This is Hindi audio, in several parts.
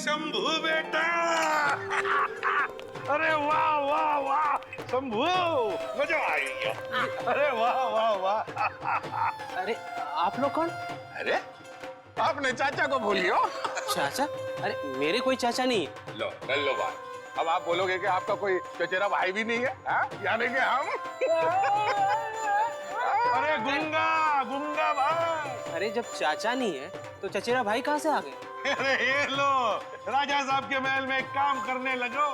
शंभू बेटा। अरे वाह वाह वाह शंभू, मजा आ गया। अरे वाह वाह वाह। अरे आप लोग कौन? अरे आपने चाचा को भूलियो। चाचा? अरे मेरे कोई चाचा नहीं। लो लो बात, अब आप बोलोगे कि आपका कोई चचेरा भाई भी नहीं है, यानी कि हम। अरे गुंगा गुंगा भाई। अरे जब चाचा नहीं है तो चचेरा भाई कहाँ से आ गए? अरे ये लो, राजा साहब के महल में काम करने लगो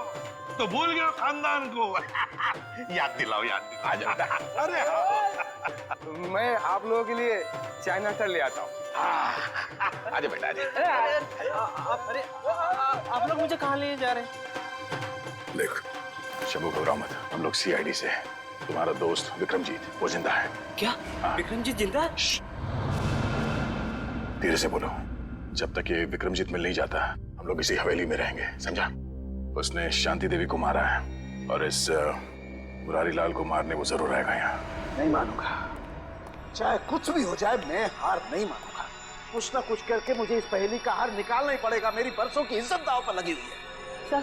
तो भूल गए खानदान को। याद दिलाओ याद दिलाओ। आ जाता। अरे हाँ। मैं आप लोगों के लिए चाइना टल ले आता हूँ। आजा बेटा आजा। अरे आप लोग मुझे कहाँ ले जा रहे हैं? देख शंभू घबराओ मत, हम लोग सीआईडी से हैं। तुम्हारा दोस्त विक्रमजीत वो जिंदा है। क्या विक्रमजीत जिंदा है? धीरे से बोलो, जब तक ये विक्रमजीत मिल नहीं जाता हम लोग इसी हवेली में रहेंगे, समझा? उसने शांति देवी को मारा है और इस मुरारी लाल को मारने वो जरूर आएगा यहाँ। नहीं मानूंगा, चाहे कुछ भी हो जाए मैं हार नहीं मानूंगा। कुछ ना कुछ करके मुझे इस पहेली का हार निकालना ही पड़ेगा। मेरी बरसों की इज्जत दांव पर लगी हुई है। सर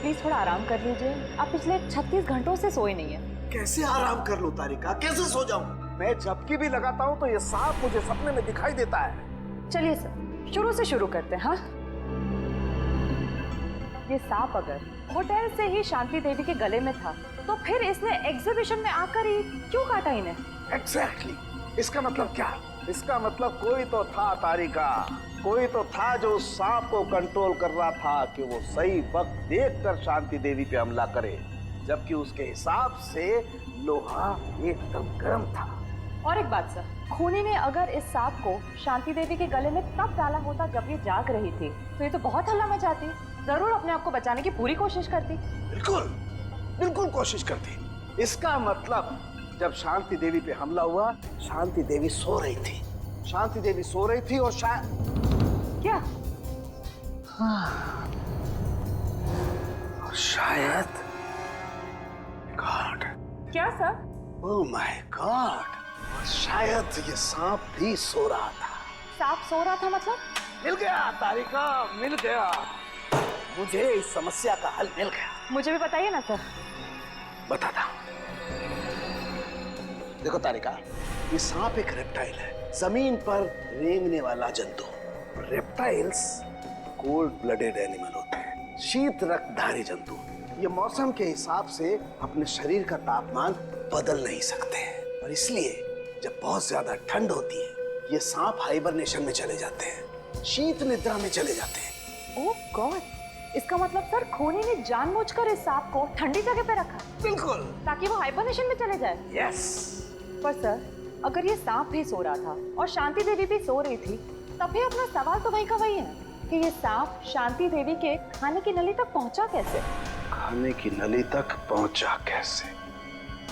प्लीज थोड़ा आराम कर लीजिए, आप पिछले 36 घंटों से सोए नहीं है। कैसे आराम कर लूं तारिका, कैसे सो जाऊं? मैं झपकी भी लगाता हूं तो ये सांप मुझे सपने में दिखाई देता है। चलिए सर शुरू से शुरू करते हैं। हाँ, ये सांप अगर होटल से ही शांति देवी के गले में था तो फिर इसने एग्जीबिशन में आकर ही क्यों काटा इन्हें? एग्जैक्टली। इसका मतलब क्या? इसका मतलब कोई तो था तारिका, कोई तो था जो उस सांप को कंट्रोल कर रहा था कि वो सही वक्त देखकर शांति देवी पे हमला करे, जबकि उसके हिसाब से लोहा एकदम गर्म था। और एक बात सर, खूनी ने अगर इस सांप को शांति देवी के गले में तब डाला होता जब ये जाग रही थी तो ये तो बहुत हल्ला मचाती, जरूर अपने आप को बचाने की पूरी कोशिश करती। बिल्कुल बिल्कुल कोशिश करती। इसका मतलब जब शांति देवी पे हमला हुआ, शांति देवी सो रही थी। शांति देवी सो रही थी और क्या? और शायद गॉड, क्या सर? ओह माय गॉड, और शायद ये सांप भी सो रहा था। सांप सो रहा था मतलब? मिल गया तारिका, मिल गया। मुझे इस समस्या का हल मिल गया। मुझे भी बताइए ना सर। बताता हूं। देखो तारिका, ये सांप एक रेप्टाइल है, जमीन पर रेंगने वाला जंतु। रेप्टाइल्स कोल्ड ब्लडेड एनिमल होते हैं, शीत रक्तधारी जंतु। ये मौसम के हिसाब से अपने शरीर का तापमान बदल नहीं सकते हैं और इसलिए जब बहुत ज्यादा ठंड होती है ये सांप हाइबरनेशन में चले जाते हैं, शीत निद्रा में चले जाते हैं। ओह गॉड, इसका मतलब सर खूनी ने जानबूझकर इस सांप को ठंडी जगह पे रखा बिल्कुल, ताकि वो हाइबरनेशन में चले जाए। यस। पर सर अगर ये सांप भी सो रहा था और शांति देवी भी सो रही थी, तब भी अपना सवाल तो वही का वही है कि ये सांप शांति देवी के खाने की नली तक पहुंचा कैसे? खाने की नली तक पहुंचा कैसे?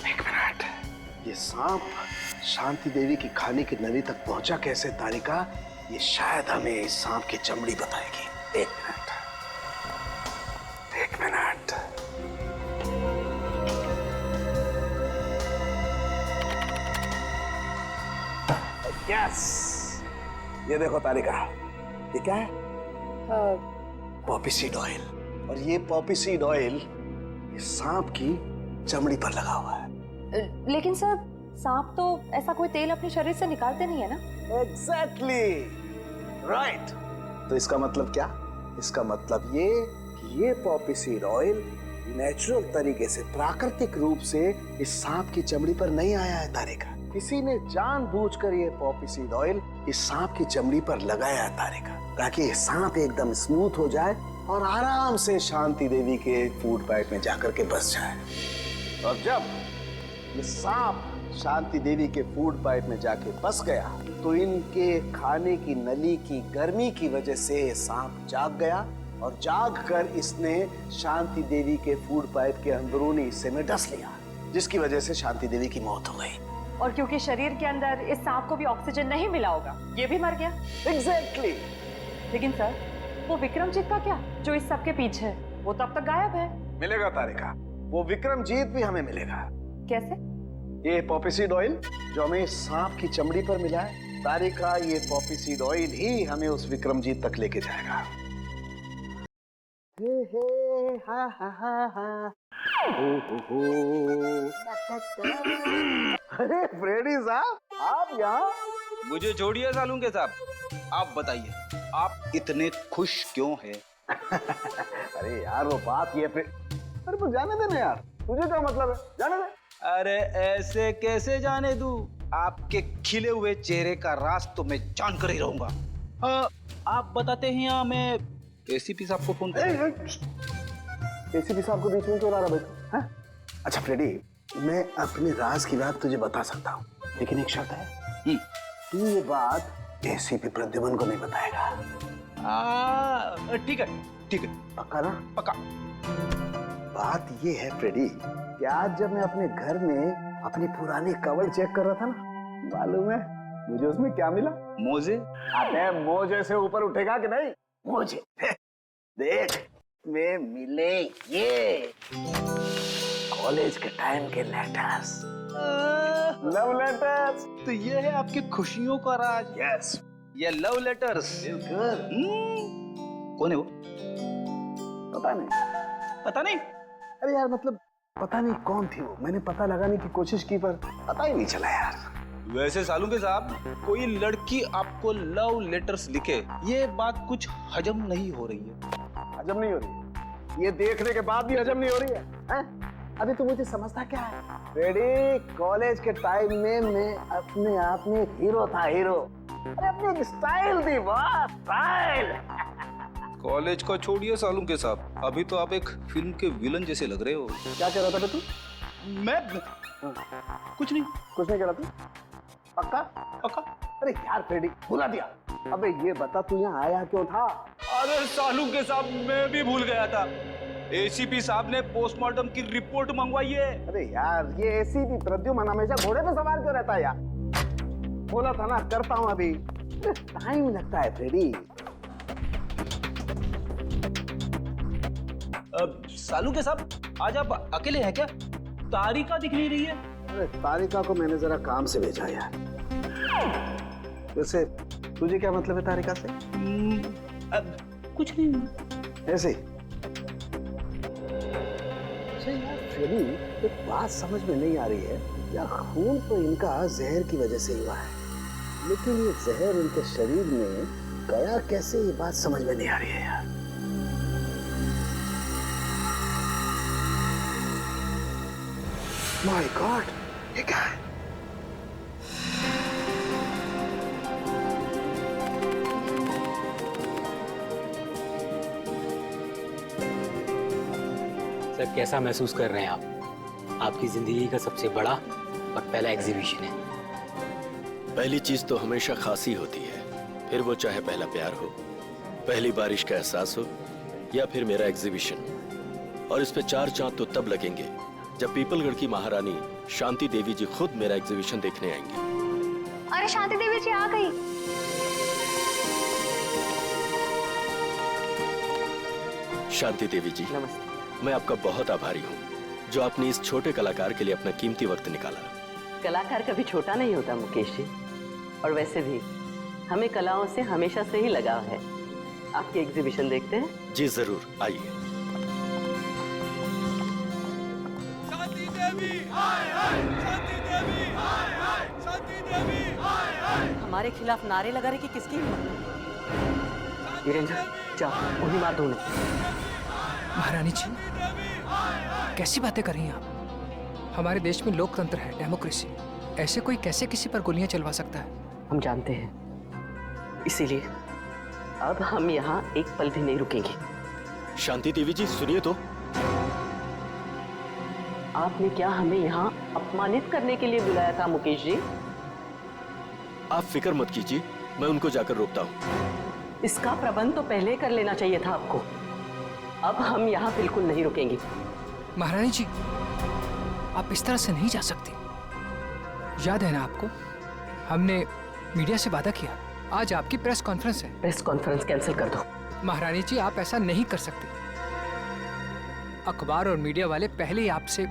एक मिनट, ये सांप शांति देवी की खाने की नली तक पहुंचा कैसे तारिका? ये शायद हमें इस सांप की चमड़ी बताएगी। एक मिनट, एक मिनट। यस, ये देखो तारिका, ये क्या है? Poppy seed oil. और ये पॉपी सीड ऑयल ये सांप की चमड़ी पर लगा हुआ है। लेकिन सर सांप तो ऐसा कोई तेल अपने शरीर से निकालते नहीं है ना? Exactly right. तो इसका मतलब क्या? इसका मतलब ये कि ये पॉपी सीड ऑयल नेचुरल तरीके से, प्राकृतिक रूप से इस सांप की चमड़ी पर नहीं आया है तारिका। किसी ने जानबूझकर ये पॉपी सीड ऑयल इस सांप की चमड़ी पर लगाया है तारिका, ताकि ये सांप एकदम स्मूथ हो जाए और आराम से शांति देवी के फूड पाइप में जाकर के बस जाए। और जब ये सांप शांति देवी के फूड पाइप में जाके बस गया तो इनके खाने की नली की गर्मी की वजह से सांप जाग गया और जाग कर इसने शांति देवी के फूड पाइप के अंदरूनी हिस्से में डस लिया, जिसकी वजह से शांति देवी की मौत हो गई। और क्योंकि शरीर के अंदर इस सांप को भी ऑक्सीजन नहीं मिला होगा, ये भी मर गया। एग्जैक्टली। लेकिन सर वो विक्रमजीत का क्या, जो इस सब के पीछे है? वो तो अब तक गायब है। मिलेगा तारिका, वो विक्रमजीत भी हमें मिलेगा। कैसे? ये पॉपी सीड ऑयल जो हमें सांप की चमड़ी पर मिला है तारिका, ये पॉपी सीड ऑयल ही हमें उस विक्रमजीत तक लेके जाएगा। हे हे हा हा हा हा हो अरे फ्रेडी साहब आप यहाँ? मुझे छोड़िए सालुंके साहब, आप बताइए आप इतने खुश क्यों हैं? अरे यार वो बात ये अरे पर जाने दे ना यार, तुझे क्या मतलब है, जाने दे। अरे ऐसे कैसे जाने दूं? आपके खिले हुए चेहरे का राज तो मैं जान कर ही रहूंगा। आप बताते हैं या मैं एसीपी साहब को फोन कर? एसीपी साहब को बीच में क्यों ला रहा बेटा? अच्छा फ्रेडी, मैं अपने राज की बात तुझे बता सकता हूँ, लेकिन एक शर्त है, तू ये बात एसीपी प्रद्युमन को नहीं बताएगा। ठीक है ठीक है, पक्का ना? पक्का। बात ये है फ्रेडी कि आज जब मैं अपने घर में अपनी पुरानी कवर चेक कर रहा था ना, मालूम है मुझे उसमें क्या मिला? मोजे? अबे मोजे से ऊपर उठेगा कि नहीं? मोजे देख में मिले ये कॉलेज के टाइम के लेटर्स, लव लेटर्स। तो ये है आपकी खुशियों का राज? यस, ये लव लेटर्स। कौन है वो? पता नहीं। पता नहीं? अरे यार मतलब पता नहीं कौन थी वो, मैंने पता लगाने की कोशिश की पर पता ही नहीं चला यार। वैसे सालुंके साहब, कोई लड़की आपको लव लेटर्स लिखे, ये बात कुछ हजम नहीं हो रही है। हजम नहीं हो रही है? ये देखने के बाद भी हजम नहीं हो रही है, हैं? अभी तो मुझे समझता क्या है रेडी, कॉलेज के टाइम में मैं अपने आप में एक हीरो था, हीरो। अरे अपनी एक स्टाइल थी, बॉस स्टाइल। कॉलेज को छोड़िए सालुंके साहब, अभी तो आप एक फिल्म के विलन जैसे लग रहे हो। क्या कह रहा था बे तू? मैं कुछ नहीं। कुछ नहीं कह रहा तू? पक्का? पक्का। अरे यार फ्रेडी भुला दिया। अबे ये बता तू यहाँ आया क्यों था? अरे सालुंके साहब, मैं भी भूल गया था। एसीपी साहब ने पोस्टमार्टम की रिपोर्ट मंगवाई है। अरे यार ये एसीपी प्रद्युमन हमेशा घोड़े पे सवार क्यों रहता है यार? बोला था ना करता हूँ अभी, टाइम लगता है फ्रेडी। सालुंके साहब, आज आप अकेले हैं क्या? तारिका दिख नहीं रही है। अरे तारिका को मैंने जरा काम से भेजा यार। वैसे तुझे क्या मतलब है तारिका से? कुछ नहीं, ऐसे यार फ्रेडी, एक बात समझ में नहीं आ रही है यार, खून तो इनका जहर की वजह से हुआ है, लेकिन ये जहर इनके शरीर में गया कैसे, ये बात समझ में नहीं आ रही है यार। माय गॉड, ये क्या है? सर कैसा महसूस कर रहे हैं आप? आपकी जिंदगी का सबसे बड़ा और पहला एग्जीबिशन है। पहली चीज तो हमेशा खासी होती है, फिर वो चाहे पहला प्यार हो, पहली बारिश का एहसास हो, या फिर मेरा एग्जीबिशन। और इस पे 4 चांद तो तब लगेंगे जब पीपलगढ़ की महारानी शांति देवी जी खुद मेरा एग्जीबिशन देखने आएंगी। अरे शांति देवी जी आ गई। शांति देवी जी, नमस्ते। मैं आपका बहुत आभारी हूँ जो आपने इस छोटे कलाकार के लिए अपना कीमती वक्त निकाला। कलाकार कभी छोटा नहीं होता मुकेश जी, और वैसे भी हमें कलाओं से हमेशा से ही लगाव है। आपकी एग्जीबिशन देखते हैं? जी जरूर, आइए। शांति देवी हाय हाय, शांति देवी हाय हाय, शांति देवी हाय हाय। हमारे खिलाफ नारे लगा रहे कि किसकी हिम्मत? वीरेंद्र जाओ उन्हीं मार दो। महारानी जी कैसी बातें कर रही हैं आप? हमारे देश में लोकतंत्र है, डेमोक्रेसी, ऐसे कोई कैसे किसी पर गोलियां चलवा सकता है? हम जानते हैं, इसीलिए अब हम यहाँ एक पल भी नहीं रुकेंगे। शांति देवी जी सुनिए तो। आपने क्या हमें यहाँ अपमानित करने के लिए बुलाया था मुकेश जी? आप फिक्र मत कीजिए, मैं उनको जाकर रोकता हूँ। इसका प्रबंध तो पहले कर लेना चाहिए था आपको। अब हम यहाँ बिल्कुल नहीं रुकेंगे। महारानी जी आप इस तरह से नहीं जा सकती। याद है ना आपको, हमने मीडिया से वादा किया, आज आपकी प्रेस कॉन्फ्रेंस है। प्रेस कॉन्फ्रेंस कैंसिल कर दो। महारानी जी आप ऐसा नहीं कर सकते। अखबार और मीडिया वाले पहले ही आपसे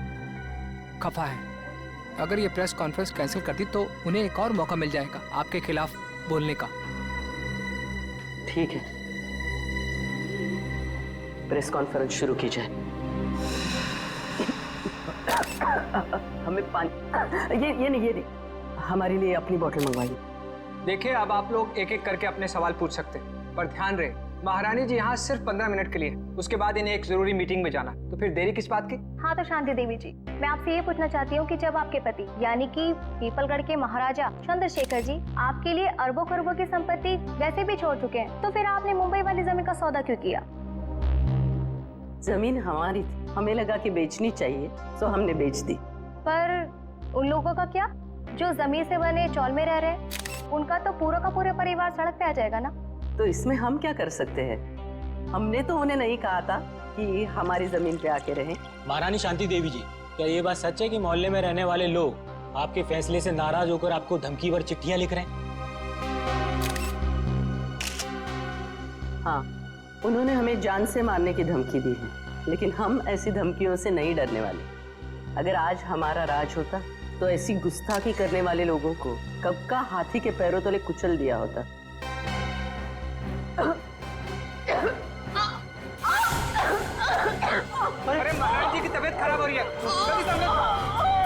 खफा हैं। अगर ये प्रेस कॉन्फ्रेंस कैंसिल कर दी तो उन्हें एक और मौका मिल जाएगा आपके खिलाफ बोलने का। ठीक है, प्रेस कॉन्फ्रेंस शुरू की जाए। हमें पानी ये नहीं हमारे लिए अपनी बोतल मंगवाइए। देखिए, अब आप लोग एक एक करके अपने सवाल पूछ सकते हैं, पर ध्यान रहे महारानी जी यहाँ सिर्फ 15 मिनट के लिए, उसके बाद इन्हें एक जरूरी मीटिंग में जाना, तो फिर देरी किस बात की? हाँ तो शांति देवी जी, मैं आपसे ये पूछना चाहती हूँ कि जब आपके पति यानी कि पीपलगढ़ के महाराजा चंद्रशेखर जी आपके लिए अरबों खरबों की संपत्ति वैसे भी छोड़ चुके हैं, तो फिर आपने मुंबई वाली जमीन का सौदा क्यों किया? जमीन हमारी थी, हमें लगा कि बेचनी चाहिए, तो हमने बेच दी। पर उन लोगों का क्या जो जमीन से बने चौल में रह रहे, उनका तो पूरा का पूरा परिवार सड़क पे आ जाएगा ना। तो इसमें हम क्या कर सकते हैं? हमने तो उन्हें नहीं कहा था कि हमारी जमीन पे आके रहें। महारानी शांति देवी जी, क्या ये बात सच है कि मोहल्ले में रहने वाले लोग आपके फैसले से नाराज होकर आपको धमकी भर चिट्ठियां लिख रहे हैं? हाँ, उन्होंने हमें जान से मारने की धमकी दी है, लेकिन हम ऐसी धमकियों से नहीं डरने वाले। अगर आज हमारा राज होता तो ऐसी गुस्ताखी करने वाले लोगों को कब का हाथी के पैरों तले कुचल दिया होता। अरे महाराज जी की तबीयत खराब हो रही है,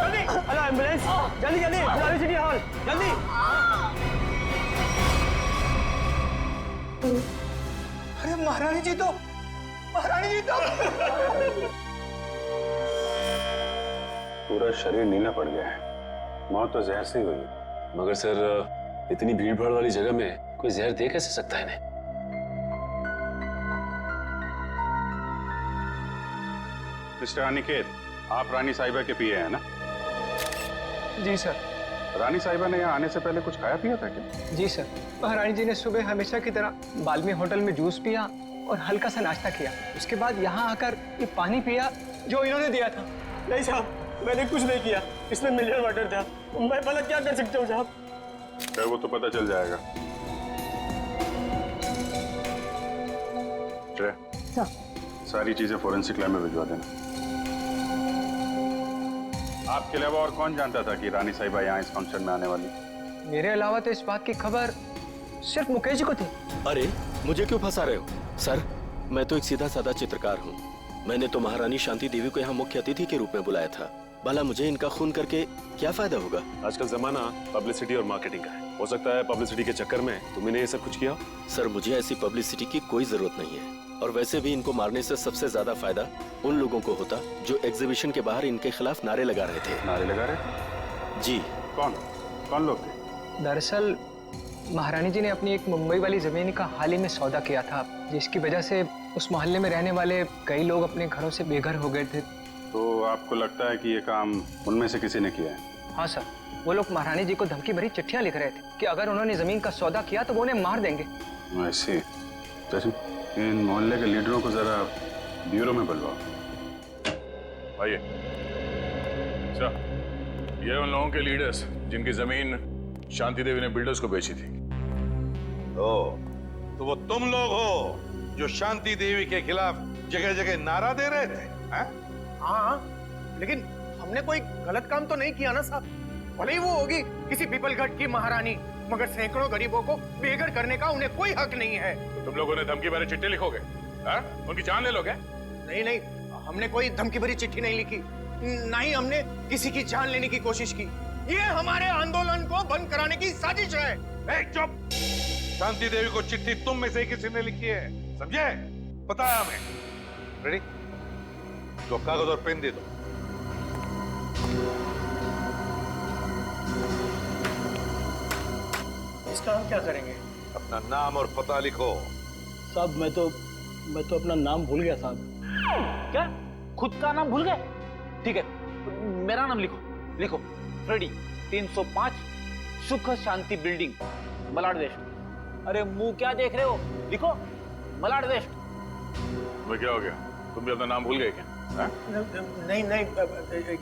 जल्दी हेलो एम्बुलेंस, जल्दी जल्दी गुलाबी सिटी हॉल, जल्दी। अरे महारानी जी तो पूरा शरीर नीला पड़ गया है, मौत तो जहर से ही हुई। मगर सर, इतनी भीड़ भाड़ वाली जगह में कोई जहर दे कैसे सकता है इन्हें? मिस्टर अनिकेत, आप रानी साहिबा के पीए हैं ना? जी सर। रानी साहिबा ने यहाँ आने से पहले कुछ खाया पिया था क्या? जी सर, महारानी जी ने सुबह हमेशा की तरह बाल्मी होटल में जूस पिया और हल्का सा नाश्ता किया, उसके बाद यहाँ आकर ये पानी पिया जो इन्होंने दिया था। नहीं साहब, मैंने कुछ नहीं किया, इसमें मिनरल वाटर था, मैं भला क्या कर सकता हूँ साहब? क्या वो तो पता चल जाएगा। सारी चीजें फोरेंसिक लैब में भिजवा देना। आपके अलावा और कौन जानता था कि रानी साहिबा यहाँ इस फंक्शन में आने वाली? मेरे अलावा तो इस बात की खबर सिर्फ मुकेश जी को थी। अरे, मुझे क्यों फंसा रहे हो? सर, मैं तो एक सीधा साधा चित्रकार हूँ। मैंने तो महारानी शांति देवी को यहाँ मुख्य अतिथि के रूप में बुलाया था। भला मुझे इनका खून करके क्या फायदा होगा? आजकल जमाना पब्लिसिटी और मार्केटिंग का है। हो सकता है पब्लिसिटी के चक्कर में तुमने ये सब कुछ किया। सर, मुझे ऐसी पब्लिसिटी की कोई जरूरत नहीं है, और वैसे भी इनको मारने से सबसे ज्यादा फायदा उन लोगों को होता जो एग्जीबिशन के बाहर इनके खिलाफ नारे लगा रहे थे। नारे लगा रहे? जी। कौन लोग थे? दरअसल महारानी जी ने अपनी एक मुंबई वाली जमीन का हाल ही में सौदा किया था, जिसकी वजह से उस मोहल्ले में रहने वाले कई लोग अपने घरों से बेघर हो गए थे। तो आपको लगता है कि ये काम उनमें से किसी ने किया है? हाँ सर, वो लोग महारानी जी को धमकी भरी चिट्ठियां लिख रहे थे कि अगर उन्होंने जमीन का सौदा किया तो वो उन्हें मार देंगे। ऐसे इन मोहल्ले के लीडरों को जरा ब्यूरो में बुलवाओ। आइए। अच्छा, ये उन लोगों के लीडर्स जिनकी जमीन शांति देवी ने बिल्डर्स को बेची थी। तो वो तुम लोग हो जो शांति देवी के खिलाफ जगह जगह नारा दे रहे थे? हाँ, लेकिन हमने कोई गलत काम तो नहीं किया ना साहब। भले ही वो होगी किसी पीपलगढ़ की महारानी, मगर सैकड़ों गरीबों को बेघर करने का उन्हें कोई हक नहीं है। तो तुम लोगों ने धमकी भरी चिट्ठी लिखोगे? उनकी जान ले लोगे? नहीं, हमने कोई धमकी भरी चिट्ठी नहीं लिखी, ना ही हमने किसी की जान लेने की कोशिश की। ये हमारे आंदोलन को बंद कराने की साजिश है। चुप! शांति देवी को चिट्ठी तुम में से किसी ने लिखी है, समझे? पता है हमें। रेडी? तो कागज और पेन दे दो। इसका हम क्या करेंगे? अपना नाम और पता लिखो। साहब, मैं तो अपना नाम भूल गया साहब। क्या? खुद का नाम भूल गए? ठीक है, मेरा नाम लिखो। फ्रेडी, 305 सुख शांति बिल्डिंग, मलाड वेस्ट। अरे मुंह क्या देख रहे हो? लिखो, मलाड वेस्ट। मैं क्या हो गया? तुम भी अपना नाम भूल गए क्या? नहीं,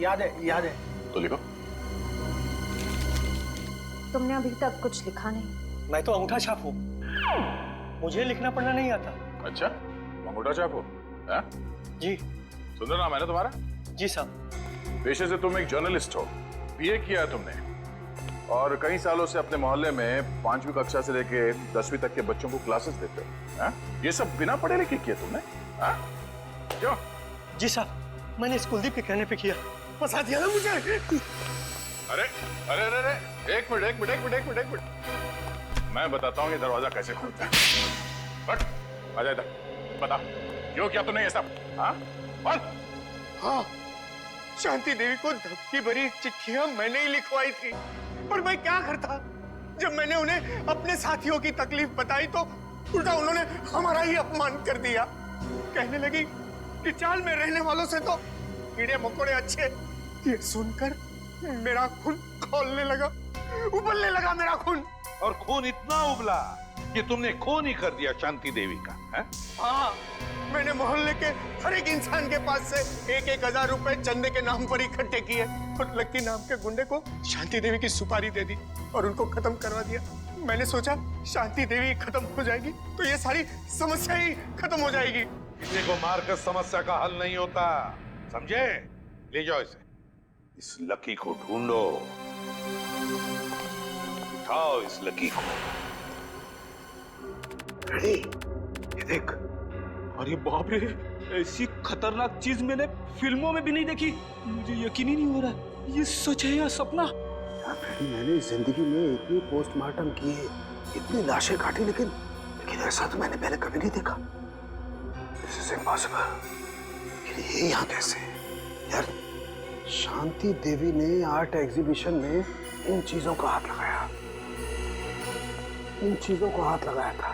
याद है। तो लिखो। तुमने अभी तक कुछ लिखा नहीं। मैं तो अंगूठा छाप हूँ, मुझे लिखना पढ़ना नहीं आता। अच्छा, अंगूठा छाप हो? जी। सुंदर नाम है ना तुम्हारा? जी साहब। पेशे से तुम एक जर्नलिस्ट हो, बीए किया है तुमने, और कई सालों से अपने मोहल्ले में 5वीं कक्षा से लेके 10वीं तक के बच्चों को क्लासेस देते हो। ये सब बिना पढ़े लिखे किए तुमने? क्यों? जी साहब, मैंने इस कुलदीप के कहने पे किया। फंसा दिया ना मुझे। अरे अरे अरे अरे, एक मिनट। मैं बताता हूँ ये दरवाजा कैसे खुलता है। बट आजा इधर, बता क्यों किया तूने ये सब? हाँ बोल। हाँ, शांति देवी को धमकी भरी चिट्ठियां मैंने ही लिखवाई थी, पर मैं क्या करता? जब मैंने उन्हें अपने साथियों की तकलीफ बताई तो उल्टा उन्होंने हमारा ही अपमान कर दिया। कहने लगी कि चाल में रहने वालों से तो कीड़े मकोड़े अच्छे। ये सुनकर मेरा खून खौलने लगा, उबलने लगा मेरा खून। और खून इतना उबला कि तुमने खून ही कर दिया शांति देवी का, है? हाँ, मैंने मोहल्ले के हर एक इंसान के पास से 1,000 रुपए चंदे के नाम पर इकट्ठे किए और लक्की नाम के गुंडे को शांति देवी की सुपारी दे दी और उनको खत्म करवा दिया। मैंने सोचा शांति देवी खत्म हो जाएगी तो ये सारी समस्या ही खत्म हो जाएगी। किसी को मारकर समस्या का हल नहीं होता, समझे? ले जाओ इसे, इस लकी को ढूंढो, उठाओ इस लकी को। रेडी? ये देख। अरे बाप रे, ऐसी खतरनाक चीज मैंने फिल्मों में भी नहीं देखी। मुझे यकीन ही नहीं हो रहा ये सच है या सपना। मैंने जिंदगी में इतनी पोस्टमार्टम किए, इतनी लाशें काटी, लेकिन ऐसा तो मैंने पहले कभी नहीं देखा। This is impossible। ये यहाँ कैसे? यार, शांति देवी ने आर्ट एग्जीबिशन में इन चीजों को हाथ लगाया, इन चीजों को हाथ लगाया था।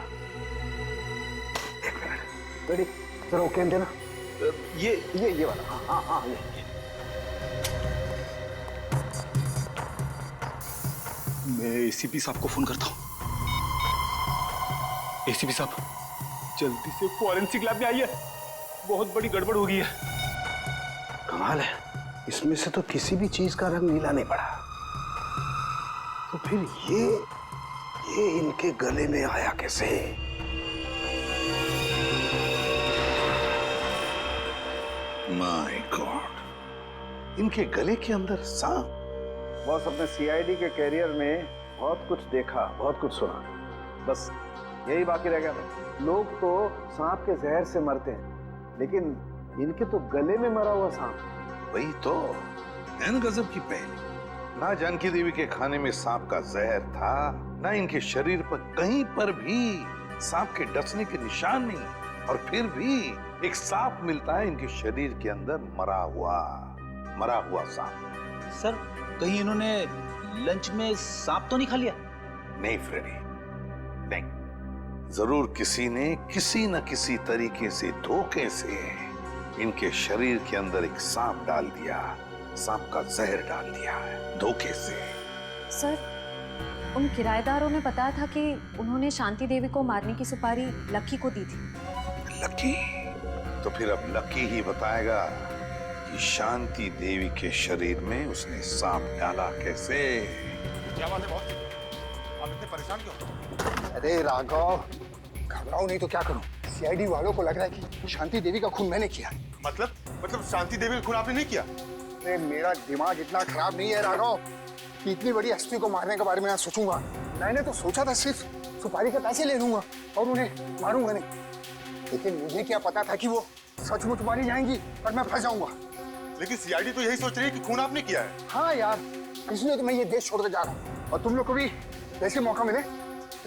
एक मिनट, रेडी? जरा वो कैन देना। ये वाला। हाँ, ये। मैं एसीपी साहब को फोन करता हूँ। एसीपी साहब, जल्दी से फॉरेंसिक लैब में आइए, बहुत बड़ी गड़बड़ हो गई है। कमाल है, इसमें से तो किसी भी चीज का रंग नीला नहीं पड़ा। तो फिर ये इनके गले में आया कैसे? माय गॉड, इनके गले के अंदर सांप। बॉस, अपने सीआईडी के कैरियर में बहुत कुछ देखा, बहुत कुछ सुना, बस यही बाकी रह गया था। लोग तो सांप के जहर से मरते हैं, लेकिन इनके तो गले में मरा हुआ सांप। वही तो एन गजब की पहली। ना जानकी देवी के खाने में सांप का जहर था, ना इनके शरीर पर कहीं पर भी सांप के डसने के निशान नहीं, और फिर भी एक सांप मिलता है इनके शरीर के अंदर, मरा हुआ सांप। सर, कहीं इन्होंने लंच में सांप तो नहीं खा लिया? नहीं फ्रेडी, नहीं। जरूर किसी ने किसी न किसी तरीके से, धोखे से इनके शरीर के अंदर एक सांप डाल दिया, सांप का जहर डाल दिया है, धोखे से। सर, उन किराएदारों ने बताया था कि उन्होंने शांति देवी को मारने की सुपारी लक्की को दी थी। लक्की? तो फिर अब लक्की ही बताएगा कि शांति देवी के शरीर में उसने सांप डाला कैसे। क्या बात है बॉस? आप इतने परेशान क्यों? अरे राघव, घबराओ नहीं तो क्या करूं? सीआईडी वालों को लग रहा है कि शांति देवी का खून मैंने किया। मतलब शांति देवी का खून आपने नहीं किया? अरे मेरा दिमाग इतना खराब नहीं है राघव कि इतनी बड़ी हस्ती को मारने के बारे में ना सोचूंगा। मैंने तो सोचा था सिर्फ सुपारी के पैसे ले लूंगा और उन्हें मारूंगा नहीं, लेकिन मुझे क्या पता था कि वो सचमुच मारी जाएंगी और मैं फंस जाऊंगा। लेकिन सीआईडी तो यही सोच रही है कि खून आपने किया है। हाँ यार, इसलिए तो मैं ये देश छोड़कर जा रहा हूँ, और तुम लोग को भी जैसे मौका मिले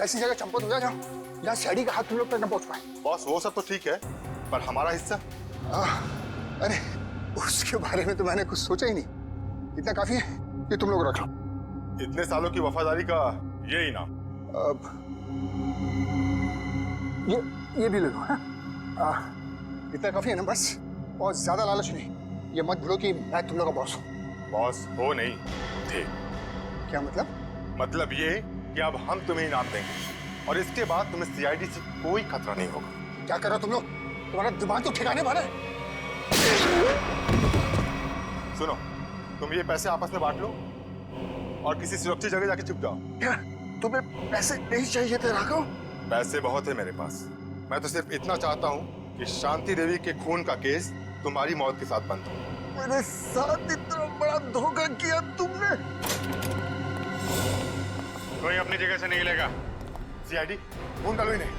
ऐसी जगह चंपत हो जाओ जहाँ सीआईडी का हाथ तुम लोग तक न पहुंच पाए। बॉस, वो सब तो ठीक है, पर हमारा हिस्सा? अरे उसके बारे में तो मैंने कुछ सोचा ही नहीं। इतना काफी है कि तुम लोग रख लो। इतने सालों की वफादारी का ये इनाम। अब ये भी ले लो। इतना काफी है ना? बस, बहुत ज्यादा लालच नहीं। ये मत भूलो कि मैं तुम लोग का बॉस हूँ। बॉस हो नहीं थे। क्या मतलब? मतलब ये कि अब हम तुम्हें इनाम देंगे और इसके बाद तुम्हें सीआईडी से कोई खतरा नहीं होगा। क्या कर रहे हो तुम लोग? तुम्हारा दिमाग तो ठिकाने पर है। सुनो, तुम ये पैसे आपस में बांट लो और किसी सुरक्षित जगह जाके छुप जाओ। क्या तुम्हें पैसे नहीं चाहिए थे राघव? पैसे बहुत है मेरे पास। मैं तो सिर्फ इतना चाहता हूँ कि शांति देवी के खून का केस तुम्हारी मौत के साथ बंद हो। मेरे साथ इतना बड़ा धोखा किया तुमने। कोई अपनी जगह से नहीं लेगा। सीआईडी, खून डालो इन्हें।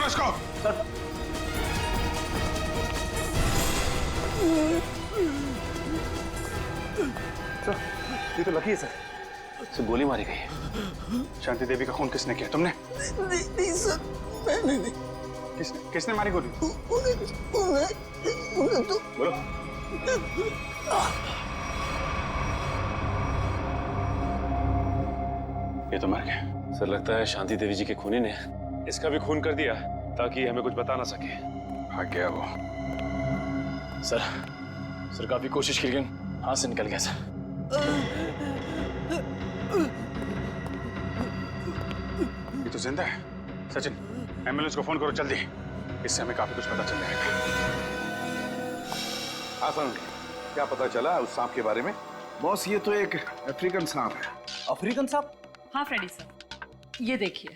इसको। सर ये तो लकी है सर। गोली मारी गई है। शांति देवी का खून किसने किया? तुमने? नहीं सर, मैंने नहीं। किसने मारी गोली? उन्हें तो बोलो। ये तो मर गया। सर लगता है शांति देवी जी के खूनी ने इसका भी खून कर दिया ताकि हमें कुछ बता ना सके। भाग गया वो। सर काफी कोशिश की लेकिन हाथ से निकल गया सर। ये तो जिंदा है। सचिन, एम्बुलेंस को फोन करो जल्दी। इससे हमें काफी कुछ पता चल जाएगा। आसान, क्या पता चला उस सांप के बारे में? बॉस, ये तो एक अफ्रीकन सांप है। अफ्रीकन सांप? हाँ फ्रेडी सर, ये देखिए,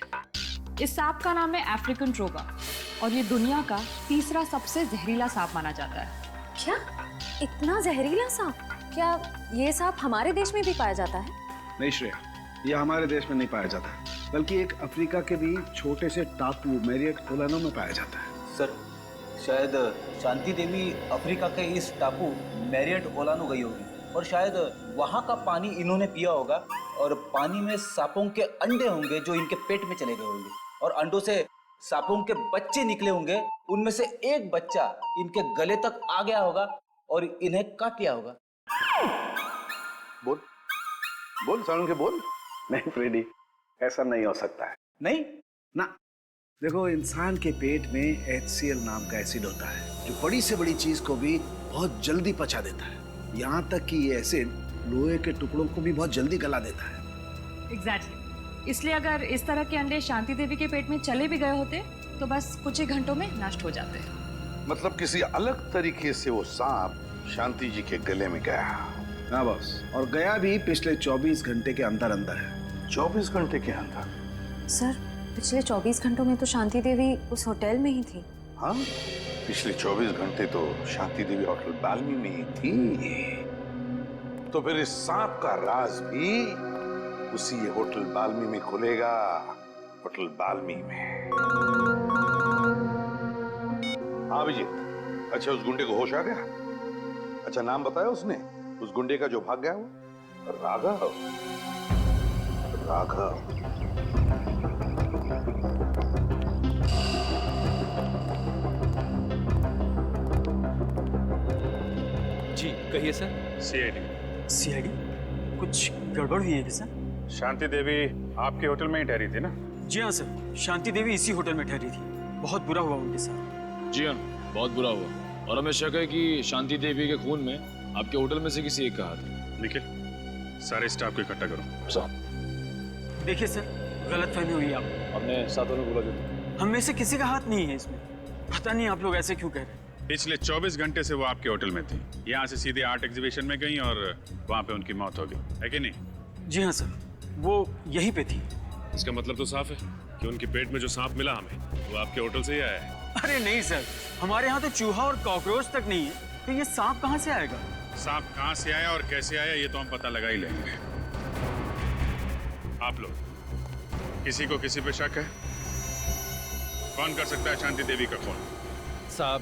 इस सांप का नाम है अफ्रीकन ट्रोगा और ये दुनिया का तीसरा सबसे जहरीला सांप माना जाता है। क्या इतना जहरीला सांप? क्या ये सांप हमारे देश में भी पाया जाता है? नहीं श्रेया, ये हमारे देश में नहीं पाया जाता, बल्कि एक अफ्रीका के भी छोटे से टापू मैरियट ओलानो में पाया जाता है। सर शायद शांति देवी अफ्रीका के इस टापू मैरियट ओलानो गई होगी और शायद वहाँ का पानी इन्होंने पिया होगा और पानी में सांपों के अंडे होंगे जो इनके पेट में चले गए होंगे और अंडों से सांपों के बच्चे निकले होंगे। उनमें से एक बच्चा इनके गले तक आ गया होगा और इन्हें काट लिया होगा। बोल बोल सारुण के बोल। नहीं फ्रेडी, ऐसा नहीं हो सकता है। नहीं ना, देखो, इंसान के पेट में HCl नाम का एसिड होता है जो बड़ी से बड़ी चीज को भी बहुत जल्दी पचा देता है। यहाँ तक कि ये एसिड लोहे के टुकड़ों को भी बहुत जल्दी गला देता है। एग्जैक्टली, इसलिए अगर इस तरह के अंडे शांति देवी के पेट में चले भी गए होते तो बस कुछ ही घंटों में नष्ट हो जाते। मतलब किसी अलग तरीके से वो सांप शांति जी के गले में गया। हाँ बॉस, और गया भी पिछले 24 घंटे के अंदर अंदर है। 24 घंटे के अंदर? सर पिछले 24 घंटों में तो शांति देवी उस होटल में ही थी। हाँ, पिछले 24 घंटे तो शांति देवी होटल बाल्मी में ही थी। तो फिर इस सांप का राज भी उसी होटल बाल्मी में खुलेगा। होटल बाल्मी में। हाँ अभिजीत, अच्छा उस गुंडे को होश आ गया? अच्छा नाम बताया उसने उस गुंडे का जो भाग गया वो? राघव। राघव। जी कहिए सर। सीआईडी कुछ गड़बड़ हुई है क्या सर? शांति देवी आपके होटल में ही ठहरी थी ना? जी हाँ सर, शांति देवी इसी होटल में ठहरी थी। बहुत बुरा हुआ उनके साथ। जी हाँ, बहुत बुरा हुआ और हमें शक है कि शांति देवी के खून में आपके होटल में से किसी एक का हाथ है। निखिल, सारे स्टाफ को इकट्ठा करो। सर देखिए सर, गलतफहमी हुई आप। हमने सातों ने बोला जो हम में से किसी का हाथ नहीं है इसमें। पता नहीं आप लोग ऐसे क्यों कह रहे हैं। पिछले 24 घंटे से वो आपके होटल में थी। यहाँ से सीधे आर्ट एग्जीबिशन में गई और वहाँ पे उनकी मौत हो गई, है कि नहीं? जी हाँ सर, वो यहीं पे थी। इसका मतलब तो साफ है कि उनके पेट में जो सांप मिला हमें वो आपके होटल से ही आया है। अरे नहीं सर, हमारे यहाँ तो चूहा और कॉकरोच तक नहीं है, तो ये सांप कहाँ से आएगा? सांप कहाँ से आया और कैसे आया ये तो हम पता लगा ही लेंगे। आप लोग किसी को किसी पे शक है? कौन कर सकता है शांति देवी का खून? साहब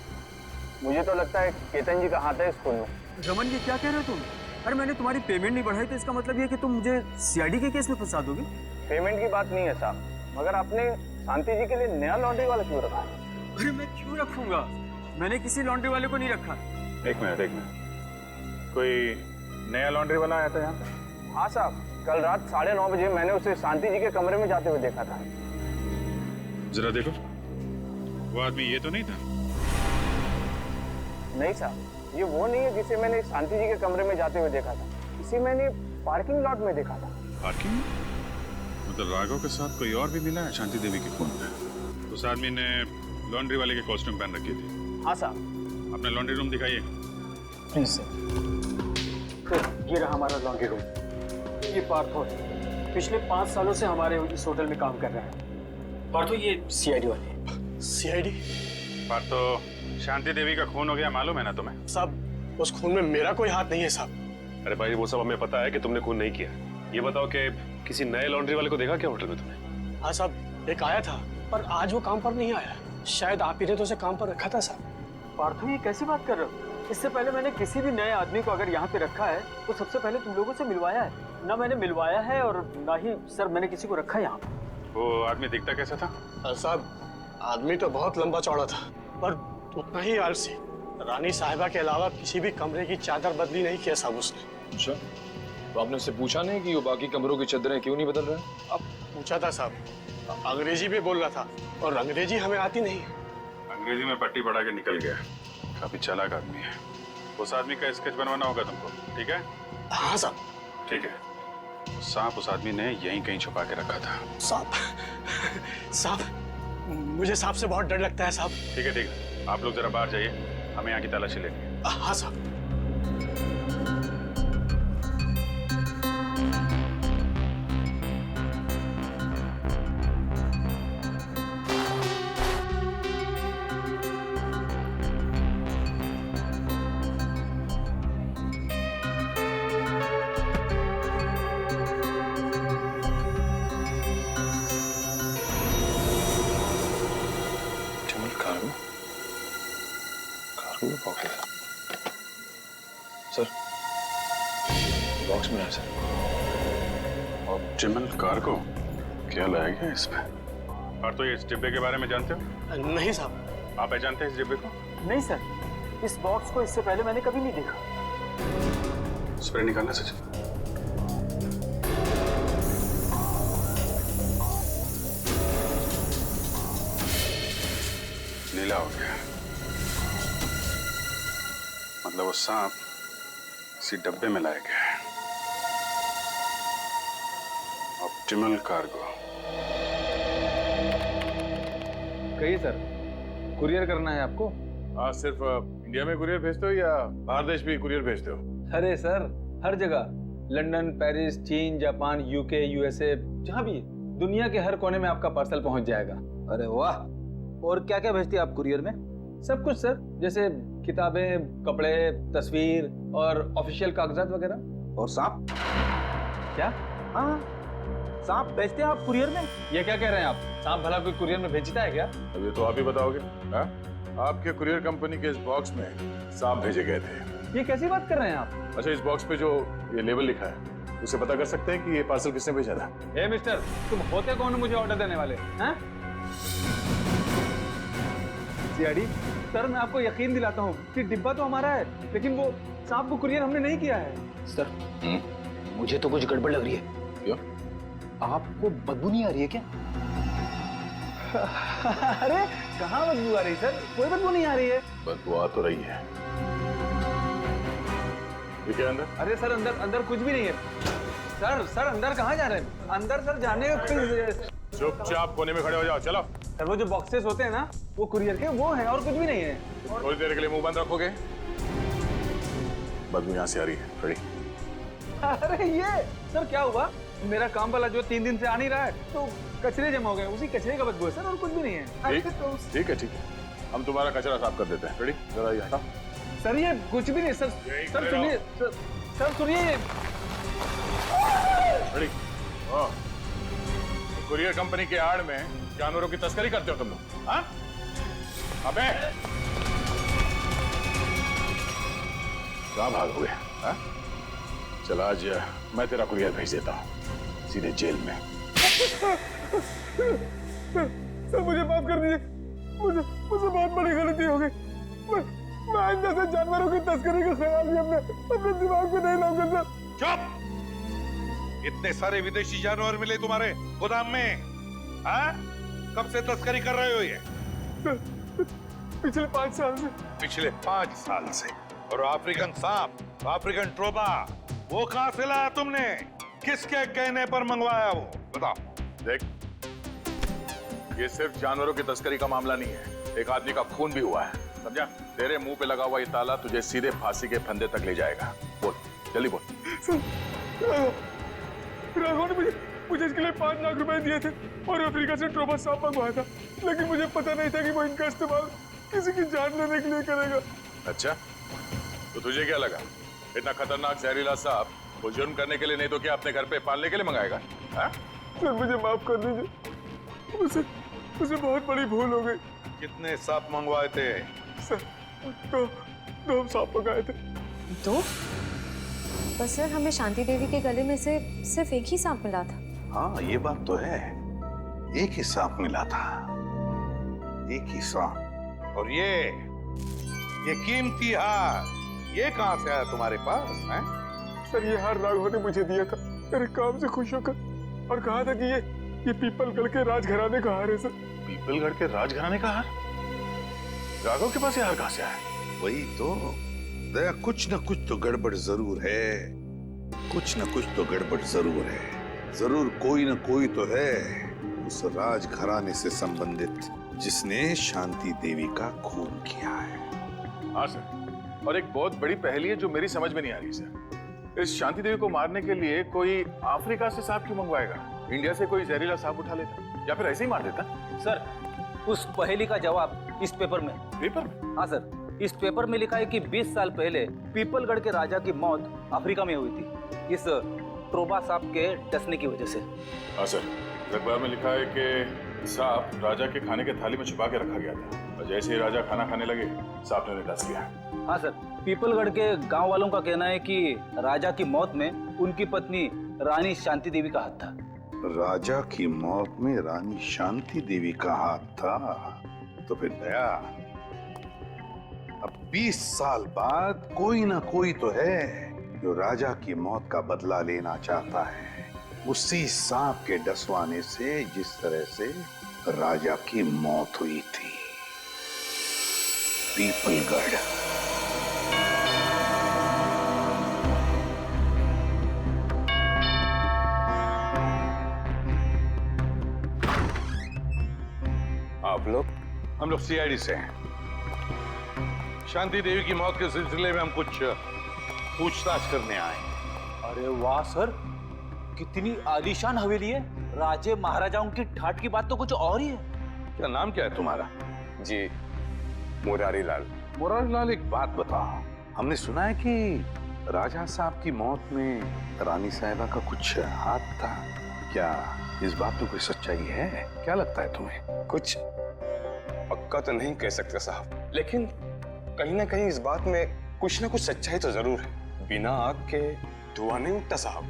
मुझे तो लगता है केतन जी का हाथ है इस खून में। रमन, ये क्या कह रहे हो तुम? अरे मैंने तुम्हारी पेमेंट नहीं बढ़ाई तो इसका मतलब ये है कि तुम मुझे सीआईडी के केस में फंसा दोगे? पेमेंट की बात नहीं है साहब, मगर आपने शांति जी के लिए नया लॉन्ड्री वाला क्यों रखा है? अरे मैं क्यों रखूंगा? मैंने किसी लॉन्ड्री वाले को नहीं रखा। एक मिनट, कोई नया लॉन्ड्री वाला आया था यहाँ पे? हाँ साहब, कल रात 9:30 बजे मैंने उसे शांति जी के कमरे में जाते हुए देखा था। जरा देखो, वो आदमी ये तो नहीं था? नहीं साहब, ये वो नहीं है जिसे मैंने शांति जी के कमरे में जाते हुए देखा था। इसे मैंने पार्किंग लॉट में देखा था। पार्किंग? मतलब राघव के साथ कोई और भी मिला है शांति देवी के खून में? उस आदमी ने लॉन्ड्री वाले के कॉस्ट्यूम पहन रखी थी। हाँ साहब। अपना लॉन्ड्री रूम दिखाइए। Please sir. तो ये रहा हमारा लॉन्ड्री रूम। ये पार्थो है, पिछले 5 सालों से हमारे इस होटल में काम कर रहा है। पार्थो, ये सीआईडी वाले। सीआईडी? पार्थो, शांति देवी का खून हो गया मालूम है ना तुम्हें? साहब, उस खून में मेरा कोई हाथ नहीं है साहब। अरे भाई, वो सब हमें पता है कि तुमने खून नहीं किया। ये बताओ कि किसी नए लॉन्ड्री वाले को देखा क्या होटल में तुमने? हाँ साहब, एक आया था पर आज वो काम पर नहीं आया। शायद आप ही ने तो उसे काम पर रखा था साहब। पार्थो, ये कैसी बात कर रहे हो? इससे पहले मैंने किसी भी नए आदमी को अगर यहाँ पे रखा है तो सबसे पहले तुम लोगों से मिलवाया है। ना मैंने मिलवाया है और ना ही सर मैंने किसी को रखा है यहाँ पे। वो आदमी दिखता कैसा था? साहब आदमी तो बहुत लंबा चौड़ा था, पर उतना ही आलसी। रानी साहिबा के अलावा किसी भी कमरे की चादर बदली नहीं किया साहब उसने। अच्छा, तो आपने उससे पूछा नहीं कि वो बाकी कमरों की चादरें क्यों नहीं बदल रहे? अब पूछा था साहब, अंग्रेजी भी बोल रहा था और अंग्रेजी हमें आती नहीं। अंग्रेजी में पट्टी पढ़ा के निकल गया। काफी चालाक आदमी है। उस आदमी का स्केच बनवाना होगा तुमको, ठीक है? हाँ साहब। ठीक है। सांप उस आदमी ने यहीं कहीं छुपा के रखा था। सांप मुझे सांप से बहुत डर लगता है साहब। ठीक है, ठीक है, आप लोग जरा बाहर जाइए, हमें यहाँ की तलाशी लेनी है। हाँ साहब। सर, बॉक्स में है सर। Optimal cargo? क्या लाया गया इसमें? और तो ये इस डिब्बे के बारे में जानते हो? नहीं साहब। आप पहचानते हैं इस डिब्बे को? नहीं सर, इस बॉक्स को इससे पहले मैंने कभी नहीं देखा। स्प्रे निकालना सचिन। नीला हो गया। मतलब वो सांप इसी डब्बे में लाया गया है। Optimal cargo. कहिए सर, कुरियर करना है आपको? हाँ, सिर्फ इंडिया में कुरियर भेजते हो या बाहर देश भी कुरियर भेजते हो? अरे सर, हर जगह, लंदन, पेरिस, चीन, जापान, यूके, यूएसए, जहाँ भी, दुनिया के हर कोने में आपका पार्सल पहुंच जाएगा। अरे वाह! और क्या क्या भेजती है आप कुरियर में? सब कुछ सर, जैसे किताबें, कपड़े, तस्वीर और ऑफिशियल कागजात वगैरह। और सांप? क्या? हाँ, सांप भेजते हैं आप कुरियर में? ये क्या कह रहे हैं आप? सांप भला कोई कुरियर में भेजता है क्या? अब ये तो आप ही बताओगे। हाँ? आपके कुरियर कंपनी के इस बॉक्स में सांप भेजे गए थे। ये कैसी बात कर रहे हैं आप? अच्छा, इस बॉक्स पे जो ये लेबल लिखा है, उसे पता कर सकते हैं कि ये पार्सल किसने भेजा था? ए मिस्टर, तुम होते कौन मुझे ऑर्डर देने वाले? हैं? सीआईडी सर, मैं आपको यकीन दिलाता हूँ कि डिब्बा तो हमारा है, लेकिन वो सांप को कुरियर हमने नहीं किया है। सर, मुझे तो कुछ गड़बड़ लग रही है। क्यों? आपको बदबू नहीं आ रही है क्या? अरे कहाँ बदबू आ रही है सर? कोई बदबू नहीं आ रही है। बदबू आ तो रही है। ये क्या अंदर? अरे सर, अंदर अंदर कुछ भी नहीं है। सर अंदर कहाँ जा रहे हैं? अंदर सर जाने का कोई... चुपचाप कोने में खड़े हो जाओ, चलो। सर वो जो बॉक्सेस होते हैं ना, वो कुरियर के वो हैं और कुछ भी नहीं है। थोड़ी देर के लिए मुंह बंद रखोगे? बदबू यहाँ से आ रही है। रेडी? अरे ये सर क्या हुआ? मेरा काम वाला जो 3 दिन से आ नहीं रहा है, तो कचरे जमा हो गए, उसी कचरे का बदबू है सर, और कुछ भी नहीं है। ठीक है, हम तुम्हारा कचरा साफ कर देते हैं। रेडी? जरा ये हटाओ। सर ये कुछ भी नहीं सर। सर सुनिए, सर सुनिए। रेडी? कुरियर कंपनी के आड़ में जानवरों की तस्करी करते हो तुम लोग? हाँ? अबे कहाँ भागोगे? हाँ? चल आज मैं तेरा कुरियर भेज देता हूँ सीधे जेल में। सर मुझे माफ कर दीजिए, मुझे बहुत बड़ी गलती हो गई। मैं आइंदा से जानवरों की तस्करी का ख्याल भी अपने दिमाग में नहीं लाऊंगा सर। चुप! इतने सारे विदेशी जानवर मिले तुम्हारे गोदाम में? हाँ? कब से तस्करी कर रहे हो ये? पिछले 5 साल से। पिछले 5 साल से? और अफ्रीकन सांप, अफ्रीकन ट्रोबा, वो कहां से लाया तुमने? किसके कहने पर मंगवाया वो? बताओ। देख, ये सिर्फ जानवरों की तस्करी का मामला नहीं है, एक आदमी का खून भी हुआ है, समझा? तेरे मुंह पे लगा हुआ ये ताला तुझे सीधे फांसी के फंदे तक ले जाएगा। बोल, जल्दी बोल। राघव ने मुझे इसके लिए 5 लाख रुपए दिए थे और अफ्रीका से ट्रोबा सांप मंगवाया था, लेकिन मुझे पता नहीं था कि वो इनका इस्तेमाल किसी की जान लेने के लिए करेगा। अच्छा, तो तुझे क्या लगा इतना खतरनाक जहरीला सांप वो जुर्म करने के लिए नहीं तो क्या अपने घर पे पालने के लिए मंगाएगा? हाँ? सर मुझे माफ कर दीजिए, मुझसे बहुत बड़ी भूल हो गई। कितने सांप मंगवाए थे? सर, दो सांप मंगाए थे। दो? बस सर, हमें शांति देवी के गले में से सिर्फ एक ही सांप मिला था। हाँ, ये बात तो है, एक ही सांप मिला था, एक ही सांप। और ये कीमती हार, ये कहाँ से आया तुम्हारे पास हैं? सर, ये हार राघव ने मुझे दिया था मेरे काम से खुश होकर, और कहा था कि ये पीपलगढ़ के राजघराने का हार है सर। पीपलगढ़ के राजघराने का हार? राघव के पास ये हार कहाँ से आया? वही तो दया, कुछ न कुछ तो गड़बड़ जरूर है, कुछ न कुछ तो गड़बड़ जरूर है। जरूर कोई न कोई तो है उस राजघराने से संबंधित जिसने शांति देवी का खून किया है। हाँ सर, और एक बहुत बड़ी पहेली है जो मेरी समझ में नहीं आ रही सर। इस शांति देवी को मारने के लिए कोई अफ्रीका से सांप क्यों मंगवाएगा? इंडिया से कोई जहरीला सांप उठा लेता या फिर ऐसे ही मार देता। सर, उस पहेली का जवाब इस पेपर में। पेपर में? हाँ सर, इस पेपर में लिखा है कि 20 साल पहले पीपलगढ़ के राजा की मौत अफ्रीका में हुई थी, इस ट्रोबा सांप के डसने की वजह से। हाँ सर, अखबार में लिखा है कि सांप राजा के खाने के थाली में छुपा के रखा गया था, और जैसे ही राजा खाना खाने लगे सांप ने उन्हें डस लिया। हाँ सर, पीपलगढ़ के गांव वालों का कहना है कि राजा की मौत में उनकी पत्नी रानी शांति देवी का हाथ था। राजा की मौत में रानी शांति देवी का हाथ था? तो फिर दया, अब 20 साल बाद कोई ना कोई तो है जो राजा की मौत का बदला लेना चाहता है, उसी सांप के डसवाने से जिस तरह से राजा की मौत हुई थी। पीपलगढ़। आप लोग? हम लोग सीआईडी से हैं। शांति देवी की मौत के सिलसिले में हम कुछ पूछताछ करने आए। अरे वाह सर, कितनी आलीशान हवेली है। राजे महाराजाओं की ठाट की बात तो कुछ और ही है। क्या नाम क्या है तुम्हारा? जी, मुरारी लाल। मुरारी लाल, एक बात बताओ, हमने सुना है कि राजा साहब की मौत में रानी साहिबा का कुछ हाथ था, क्या इस बात में कोई सच्चाई है? क्या लगता है तुम्हें? कुछ पक्का तो नहीं कह सकते साहब, लेकिन कहीं ना कहीं इस बात में कुछ ना कुछ सच्चाई तो जरूर है। बिना आग के धुआं नहीं उठता साहब।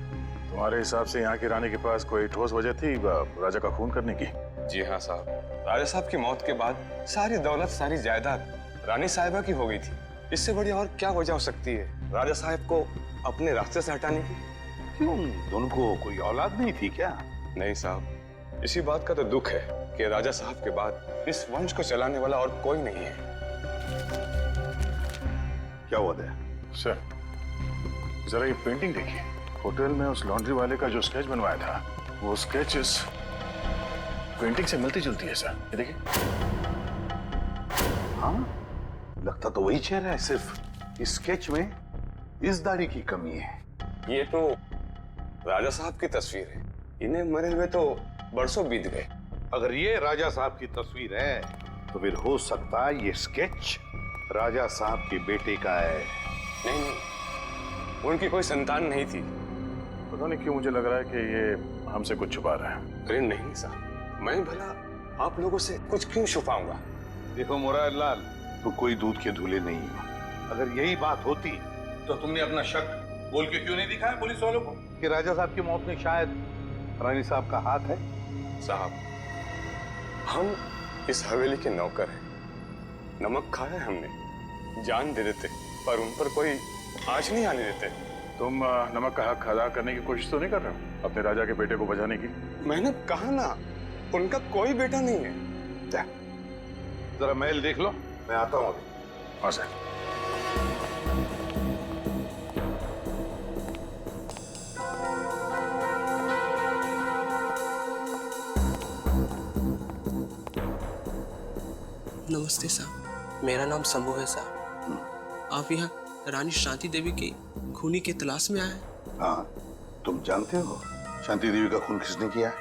तुम्हारे हिसाब से यहाँ की रानी के पास कोई ठोस वजह थी राजा का खून करने की? जी हाँ साहब, राजा साहब की मौत के बाद सारी दौलत, सारी जायदाद रानी साहिबा की हो गई थी। इससे बड़ी और क्या वजह हो सकती है राजा साहब को अपने रास्ते से हटाने की? क्यों, दोनों को कोई औलाद नहीं थी क्या? नहीं साहब, इसी बात का तो दुख है कि राजा साहब के बाद इस वंश को चलाने वाला और कोई नहीं है। क्या हुआ है? सर, जरा ये पेंटिंग देखिए। होटल में उस लॉन्ड्री वाले का जो स्केच बनवाया था, वो स्केच इस पेंटिंग से मिलती जुलती है सर। ये देखिए। हाँ, लगता तो वही चेहरा है, सिर्फ इस स्केच में इस दाढ़ी की कमी है। ये तो राजा साहब की तस्वीर है, इन्हें मरे हुए तो बरसों बीत गए। अगर ये राजा साहब की तस्वीर है तो फिर हो सकता है ये स्केच राजा साहब के बेटे का है। नहीं नहीं, उनकी कोई संतान नहीं थी। पता नहीं क्यों मुझे लग रहा है कि ये हमसे कुछ छुपा रहा है। अरे नहीं साहब, मैं भला आप लोगों से कुछ क्यों छुपाऊंगा? देखो मुरारी लाल, तो कोई दूध के धुले नहीं हो। अगर यही बात होती तो तुमने अपना शक बोल के क्यों नहीं दिखाया पुलिस वालों को कि राजा साहब की मौत में शायद रानी साहब का हाथ है? साहब, हम इस हवेली के नौकर हैं। नमक खाया हमने, जान दे देते, पर उन पर कोई आँच नहीं आने देते। तुम नमक का हक अदा करने की कोशिश तो नहीं कर रहे हो अपने राजा के बेटे को बचाने की? मैंने कहा ना, उनका कोई बेटा नहीं है। जरा महल देख लो, मैं आता हूँ अभी। हाँ सर। नमस्ते साहब, मेरा नाम शंभू है साहब। आप यहाँ रानी शांति देवी की खूनी की तलाश में आए हैं? हाँ, तुम जानते हो शांति देवी का खून किसने किया है?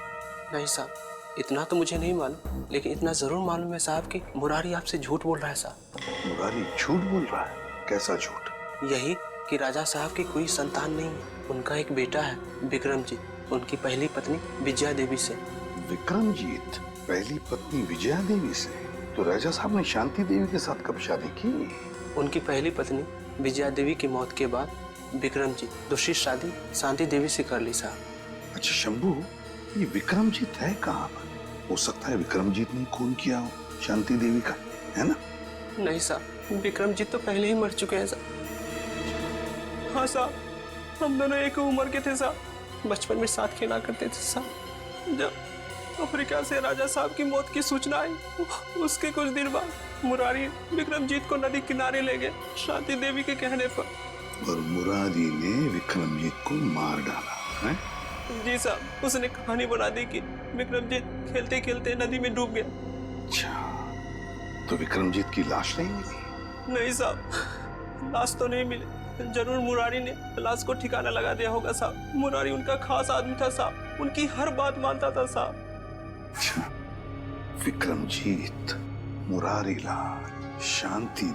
नहीं साहब, इतना तो मुझे नहीं मालूम, लेकिन इतना जरूर मालूम है साहब कि मुरारी आपसे झूठ बोल रहा है साहब। मुरारी झूठ बोल रहा है? कैसा झूठ? यही कि राजा साहब की कोई संतान नहीं है, उनका एक बेटा है विक्रमजीत, उनकी पहली पत्नी विजया देवी से। विक्रमजीत पहली पत्नी विजया देवी से? तो राजा साहब ने शांति देवी के साथ कब शादी की? उनकी पहली पत्नी विजया देवी की मौत के बाद विक्रमजीत दूसरी शादी शांति देवी से कर ली साहब। अच्छा शंभू, ये विक्रमजीत है कहाँ पर? हो सकता है विक्रमजीत ने खून किया हो शांति देवी का, है ना? नहीं साहब, विक्रमजीत तो पहले ही मर चुके हैं साहब। हाँ साहब, हम दोनों एक उम्र के थे साहब, बचपन में साथ खेला करते थे साहब। जब अफ्रीका से राजा साहब की मौत की सूचना आई, उसके कुछ दिन बाद मुरारी विक्रमजीत को नदी किनारे ले गए शांति देवी के कहने पर। और मुरारी ने विक्रमजीत को मार डाला है? जी साहब, उसने कहानी बना दी कि विक्रमजीत खेलते खेलते नदी में डूब गया। अच्छा, तो विक्रमजीत की लाश नहीं मिली? नहीं साहब, लाश तो नहीं मिली। जरूर मुरारी ने लाश को ठिकाना लगा दिया होगा साहब। मुरारी उनका खास आदमी था साहब, उनकी हर बात मानता था साहब। अच्छा, विक्रमजीत, मुरारी लाल, शांति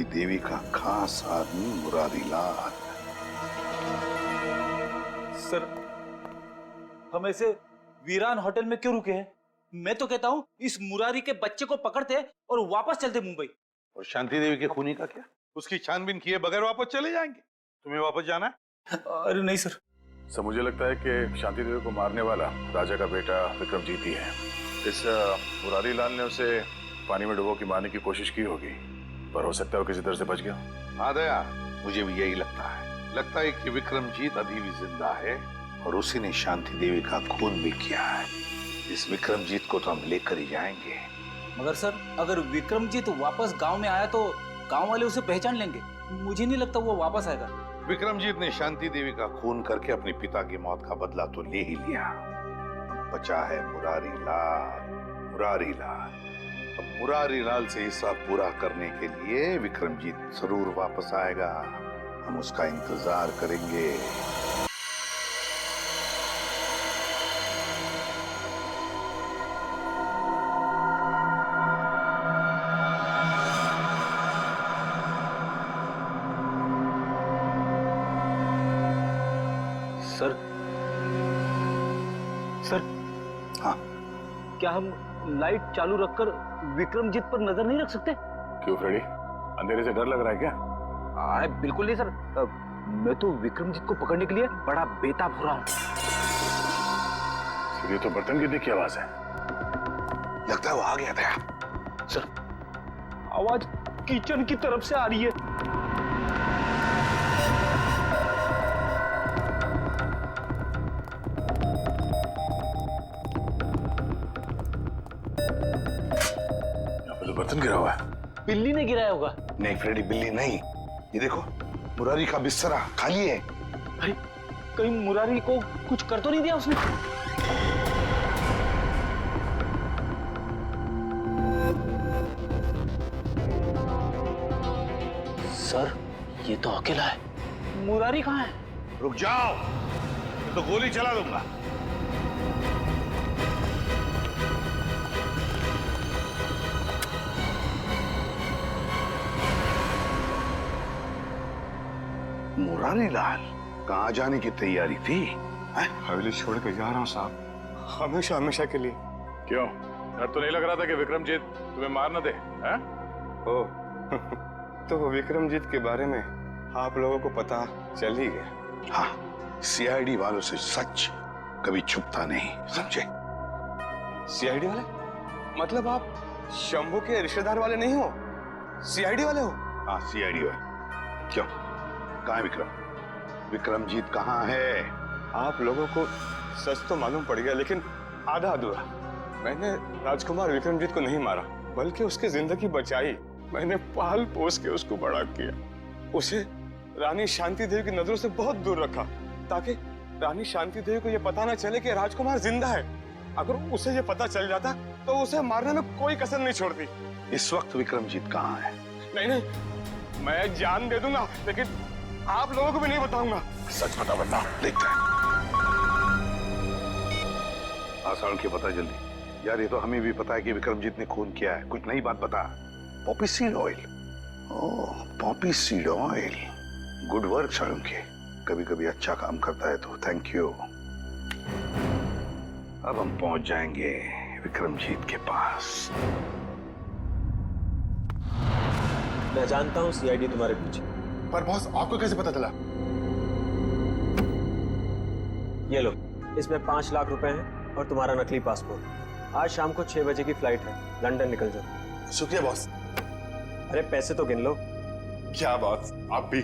देवी का खास आदमी मुरारी लाल। सर, हम ऐसे वीरान होटल में क्यों रुके हैं? मैं तो कहता हूँ इस मुरारी के बच्चे को पकड़ते और वापस चलते मुंबई। और शांति देवी के खूनी का क्या? उसकी छानबीन किए बगैर वापस चले जाएंगे? तुम्हें वापस जाना है? अरे नहीं सर। सर, मुझे लगता है कि शांति देवी को मारने वाला राजा का बेटा विक्रमजीत ही है। इस मुरारी लाल ने उसे पानी में डुबो के मारने की कोशिश की होगी, पर हो सकता है वो किसी तरह से बच गया। हाँ दया, मुझे भी यही लगता है कि विक्रमजीत अभी भी जिंदा है और उसी ने शांति देवी का खून भी किया है। इस विक्रमजीत को तो हम लेकर ही जाएंगे। मगर सर, अगर विक्रमजीत वापस गांव में आया तो गांव वाले उसे पहचान लेंगे। मुझे नहीं लगता वो वापस आएगा। विक्रमजीत ने शांति देवी का खून करके अपने पिता की मौत का बदला तो ले ही लिया। बचा है मुरारी लाल। अब मुरारी लाल से हिसाब पूरा करने के लिए विक्रमजीत जरूर वापस आएगा। हम उसका इंतजार करेंगे। सर, हाँ, क्या हम लाइट चालू रखकर विक्रमजीत पर नजर नहीं रख सकते? क्यों फ्रेडी, अंधेरे से डर लग रहा है क्या? अरे बिल्कुल नहीं सर, मैं तो विक्रमजीत को पकड़ने के लिए बड़ा बेताब हो रहा हूँ। ये तो बर्तन गिरने की आवाज है। लगता है वो आ गया था। सर, आवाज किचन की तरफ से आ रही है। बर्तन गिरा हुआ है। बिल्ली ने गिराया होगा। नहीं फ्रेडी, बिल्ली नहीं। ये देखो, मुरारी का बिस्तरा खाली है। अरे कहीं मुरारी को कुछ कर तो नहीं दिया उसने? सर, ये तो अकेला है। मुरारी कहाँ है? रुक जाओ, तो गोली चला दूंगा। मुरारी लाल कहाँ जाने की तैयारी थी? हवेली छोड़ के जा रहा हूँ साहब, हमेशा के लिए। क्यों, डर तो नहीं लग रहा था कि विक्रमजीत तुम्हें मार न दे? हैं? तो विक्रमजीत के बारे में आप लोगों को पता चल ही गया। हाँ, सीआईडी वालों से सच कभी छुपता नहीं, समझे? सीआईडी वाले? मतलब आप शंभू के रिश्तेदार वाले नहीं हो, सीआईडी वाले हो? हाँ, सीआईडी वाले। क्यों, कहाँ है विक्रम? विक्रमजीत कहाँ है? आप लोगों को सच तो मालूम पड़ गया, लेकिन आधा अधूरा। मैंने राजकुमार विक्रमजीत को नहीं मारा, बल्कि उसकी जिंदगी बचाई। मैंने पाल पोस के उसको बड़ा किया, उसे रानी शांति देवी की नजरों से बहुत दूर रखा, ताकि रानी शांति देवी को यह पता ना चले कि राजकुमार जिंदा है। अगर उसे यह पता चल जाता तो उसे मारने में कोई कसर नहीं छोड़ती। इस वक्त विक्रमजीत कहाँ है? नहीं, मैं जान दे दूंगा, लेकिन आप लोगों को भी नहीं बताऊंगा। सच बता, देखते हैं। आसान की पता जल्दी। यार, ये तो हमें भी पता है कि विक्रमजीत ने खून किया है, कुछ नई बात बता। Poppy seed oil. Oh, poppy seed oil. Good work Salunke, कभी कभी अच्छा काम करता है तो थैंक यू। अब हम पहुंच जाएंगे विक्रमजीत के पास। मैं जानता हूँ सीआईडी तुम्हारे पीछे। पर बॉस, आपको कैसे पता चला? ये लो, इसमें 5 लाख रुपए हैं और तुम्हारा नकली पासपोर्ट। आज शाम को 6 बजे की फ्लाइट है, लंदन निकल जाओ। शुक्रिया बॉस। अरे पैसे तो गिन लो। क्या बॉस, आप भी?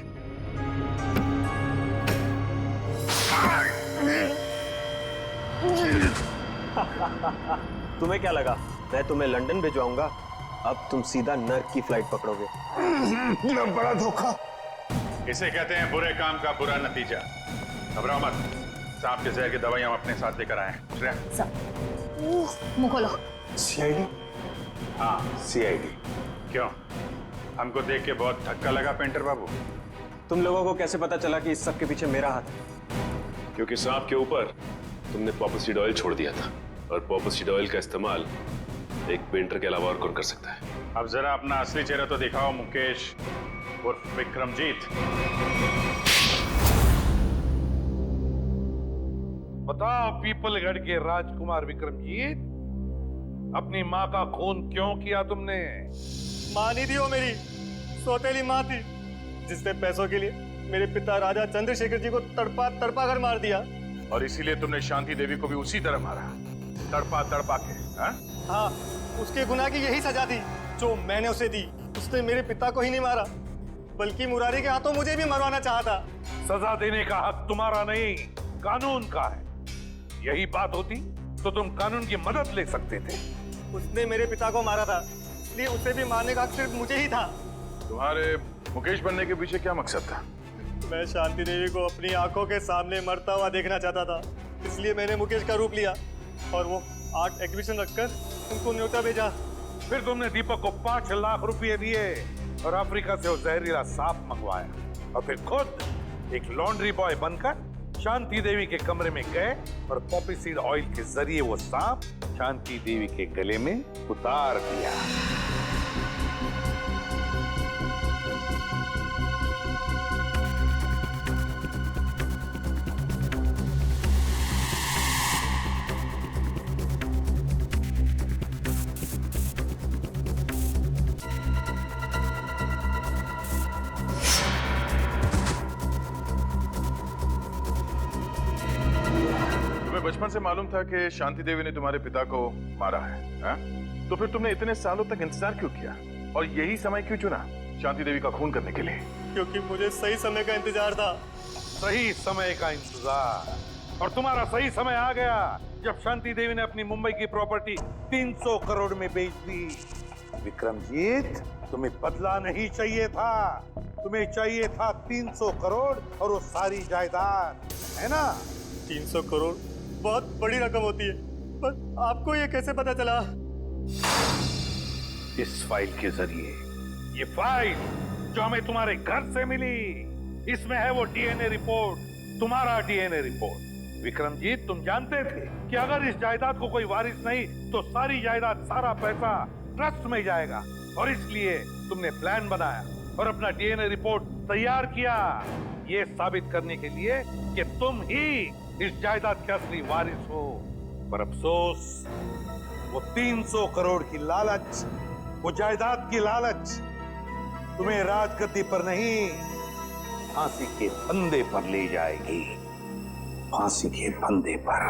तुम्हें क्या लगा मैं तुम्हें लंदन भिजवाऊंगा? अब तुम सीधा नर्क की फ्लाइट पकड़ोगे। बड़ा धोखा। इसे कहते हैं बुरे काम का बुरा नतीजा। घबराओ मत, सांप के जहर की दवाई हम अपने साथ लेकर आए हैं। मुंह खोलो। सीआईडी? हाँ, सीआईडी। क्यों, हमको देख के बहुत धक्का लगा पेंटर बाबू? तुम लोगों को कैसे पता चला कि इस सब के पीछे मेरा हाथ है? क्योंकि सांप के ऊपर तुमने पॉपसीड ऑयल छोड़ दिया था, और पॉपसीड ऑयल का इस्तेमाल एक पेंटर के अलावा और कौन कर सकता है? अब जरा अपना असली चेहरा तो दिखाओ मुकेश उर्फ विक्रमजीत। बताओ पीपलगढ़ के राजकुमार विक्रमजीत, अपनी माँ का खून क्यों किया तुमने? माँ नहीं थी वो, मेरी सौतेली माँ थी, जिसने पैसों के लिए मेरे पिता राजा चंद्रशेखर जी को तड़पा तड़पा कर मार दिया। और इसीलिए तुमने शांति देवी को भी उसी तरह मारा, तड़पा तड़पा के। हाँ, उसके गुनाह की यही सजा थी जो मैंने उसे दी। उसने मेरे पिता को ही नहीं मारा, बल्कि मुरारी के हाथों मुझे भी मरवाना चाहा था। सजा देने का हक तुम्हारा नहीं, कानून का है। यही बात होती तो तुम कानून की मदद ले सकते थे। उसने मेरे पिता को मारा था, इसलिए उसे भी मारने का हक सिर्फ मुझे ही था। तुम्हारे मुकेश बनने के पीछे क्या मकसद था? मैं शांति देवी को अपनी आंखों के सामने मरता हुआ देखना चाहता था, इसलिए मैंने मुकेश का रूप लिया और वो आर्ट एग्जीबिशन रखकर उनको न्योता भेजा। फिर तुमने दीपक को 5 लाख रुपए दिए और अफ्रीका से वो जहरीला सांप मंगवाया, और फिर खुद एक लॉन्ड्री बॉय बनकर शांति देवी के कमरे में गए और पॉपीसीड ऑयल के जरिए वो सांप शांति देवी के गले में उतार दिया। बचपन से मालूम था कि शांति देवी ने तुम्हारे पिता को मारा है, हा? तो फिर तुमने इतने सालों तक इंतजार क्यों किया और यही समय क्यों चुना शांति देवी का खून करने के लिए? क्योंकि मुझे सही समय का इंतजार था। सही समय का इंतजार, और तुम्हारा सही समय आ गया जब शांति देवी ने अपनी मुंबई की प्रॉपर्टी 300 करोड़ में बेच दी। विक्रमजीत, तुम्हें बदला नहीं चाहिए था, तुम्हें चाहिए था 300 करोड़ और वो सारी जायदाद, है ना? 300 करोड़ बहुत बड़ी रकम होती है, पर आपको ये कैसे पता चला? इस फाइल के जरिए। ये फाइल जो हमें तुम्हारे घर से मिली, इसमें है वो डीएनए रिपोर्ट, तुम्हारा डीएनए रिपोर्ट। विक्रमजीत, तुम जानते थे कि अगर इस जायदाद को कोई वारिस नहीं तो सारी जायदाद, सारा पैसा ट्रस्ट में जाएगा, और इसलिए तुमने प्लान बनाया और अपना डीएनए रिपोर्ट तैयार किया, ये साबित करने के लिए कि तुम ही इस जायदाद के असली वारिस हो। पर अफसोस, वो 300 करोड़ की लालच, वो जायदाद की लालच तुम्हें राजगद्दी पर नहीं, फांसी के फंदे पर ले जाएगी। फांसी के फंदे पर।